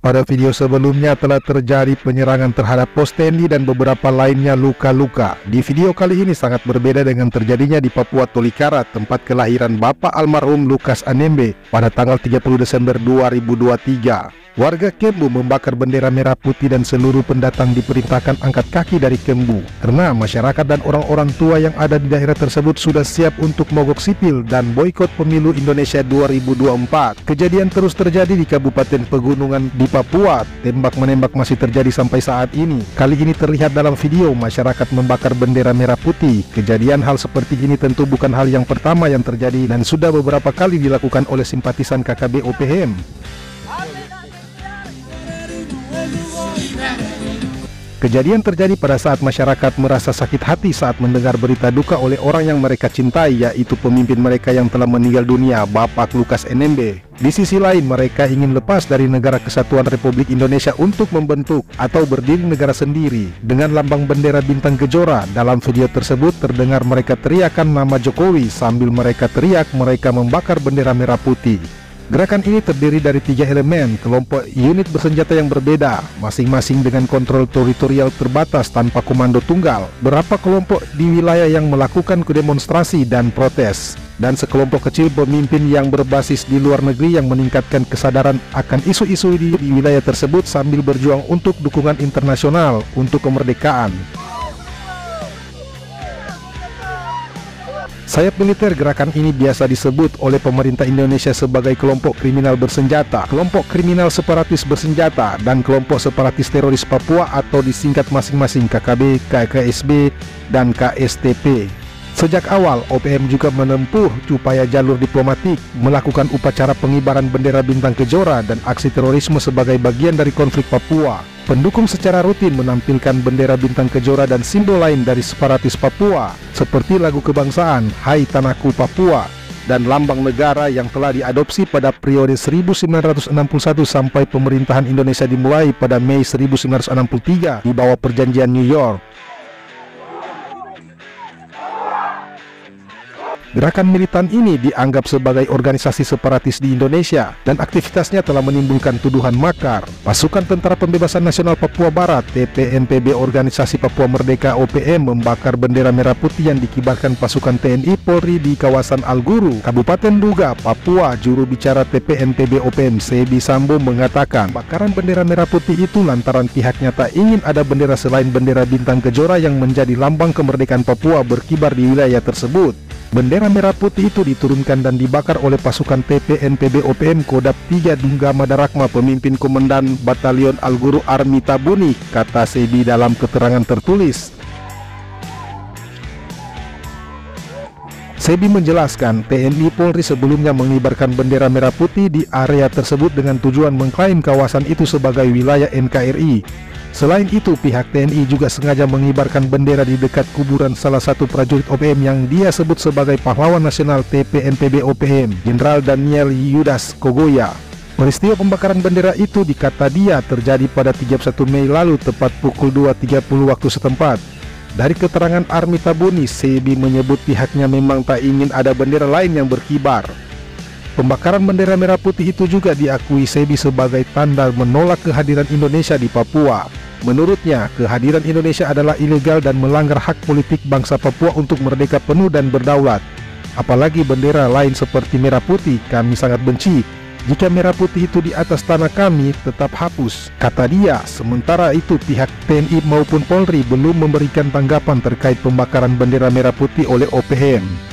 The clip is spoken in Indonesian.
Pada video sebelumnya telah terjadi penyerangan terhadap pos TNI dan beberapa lainnya luka-luka. Di video kali ini sangat berbeda dengan terjadinya di Papua Tolikara, tempat kelahiran Bapak almarhum Lukas Anembe pada tanggal 30 Desember 2023. Warga Kembu membakar bendera merah putih dan seluruh pendatang diperintahkan angkat kaki dari Kembu karena masyarakat dan orang-orang tua yang ada di daerah tersebut sudah siap untuk mogok sipil dan boikot pemilu Indonesia 2024. Kejadian terus terjadi di Kabupaten Pegunungan di Papua. Tembak-menembak masih terjadi sampai saat ini. Kali ini terlihat dalam video masyarakat membakar bendera merah putih. Kejadian hal seperti ini tentu bukan hal yang pertama yang terjadi dan sudah beberapa kali dilakukan oleh simpatisan KKB OPM. Kejadian terjadi pada saat masyarakat merasa sakit hati saat mendengar berita duka oleh orang yang mereka cintai, yaitu pemimpin mereka yang telah meninggal dunia, Bapak Lukas Anembe. Di sisi lain, mereka ingin lepas dari Negara Kesatuan Republik Indonesia untuk membentuk atau berdiri negara sendiri dengan lambang bendera bintang kejora. Dalam video tersebut terdengar mereka teriakan nama Jokowi sambil mereka teriak mereka membakar bendera merah putih. Gerakan ini terdiri dari 3 elemen, kelompok unit bersenjata yang berbeda, masing-masing dengan kontrol teritorial terbatas tanpa komando tunggal. Berapa kelompok di wilayah yang melakukan demonstrasi dan protes, dan sekelompok kecil pemimpin yang berbasis di luar negeri yang meningkatkan kesadaran akan isu-isu di wilayah tersebut sambil berjuang untuk dukungan internasional untuk kemerdekaan. Sayap militer gerakan ini biasa disebut oleh pemerintah Indonesia sebagai kelompok kriminal bersenjata, kelompok kriminal separatis bersenjata, dan kelompok separatis teroris Papua atau disingkat masing-masing KKB, KKSB, dan KSTP. Sejak awal, OPM juga menempuh upaya jalur diplomatik, melakukan upacara pengibaran bendera bintang kejora dan aksi terorisme sebagai bagian dari konflik Papua. Pendukung secara rutin menampilkan bendera bintang kejora dan simbol lain dari separatis Papua, seperti lagu kebangsaan Hai Tanahku Papua dan lambang negara yang telah diadopsi pada periode 1961 sampai pemerintahan Indonesia dimulai pada Mei 1963 di bawah Perjanjian New York. Gerakan militan ini dianggap sebagai organisasi separatis di Indonesia dan aktivitasnya telah menimbulkan tuduhan makar. Pasukan Tentara Pembebasan Nasional Papua Barat (TPNPB) Organisasi Papua Merdeka OPM membakar bendera merah putih yang dikibarkan pasukan TNI Polri di kawasan Alguru, Kabupaten Duga, Papua. Juru bicara TPNPB OPM Sebi Sambo mengatakan bakaran bendera merah putih itu lantaran pihaknya tak ingin ada bendera selain bendera bintang kejora yang menjadi lambang kemerdekaan Papua berkibar di wilayah tersebut. Bendera merah putih itu diturunkan dan dibakar oleh pasukan TPNPB OPM Kodam 3 Dunga Madarakma, pemimpin Komandan Batalion Alguru Army Tabuni, kata Sebi dalam keterangan tertulis. Sebi menjelaskan TNI Polri sebelumnya mengibarkan bendera merah putih di area tersebut dengan tujuan mengklaim kawasan itu sebagai wilayah NKRI. Selain itu, pihak TNI juga sengaja mengibarkan bendera di dekat kuburan salah satu prajurit OPM yang dia sebut sebagai pahlawan nasional TPNPB OPM, Jenderal Daniel Yudas Kogoya. Peristiwa pembakaran bendera itu dikata dia terjadi pada 31 Mei lalu tepat pukul 2.30 waktu setempat. Dari keterangan Army Tabuni, Sebi menyebut pihaknya memang tak ingin ada bendera lain yang berkibar. Pembakaran bendera merah putih itu juga diakui Sebi sebagai tanda menolak kehadiran Indonesia di Papua. Menurutnya, kehadiran Indonesia adalah ilegal dan melanggar hak politik bangsa Papua untuk merdeka penuh dan berdaulat. Apalagi bendera lain seperti merah putih, kami sangat benci. Jika merah putih itu di atas tanah kami, tetap hapus, kata dia. Sementara itu, pihak TNI maupun Polri belum memberikan tanggapan terkait pembakaran bendera merah putih oleh OPM.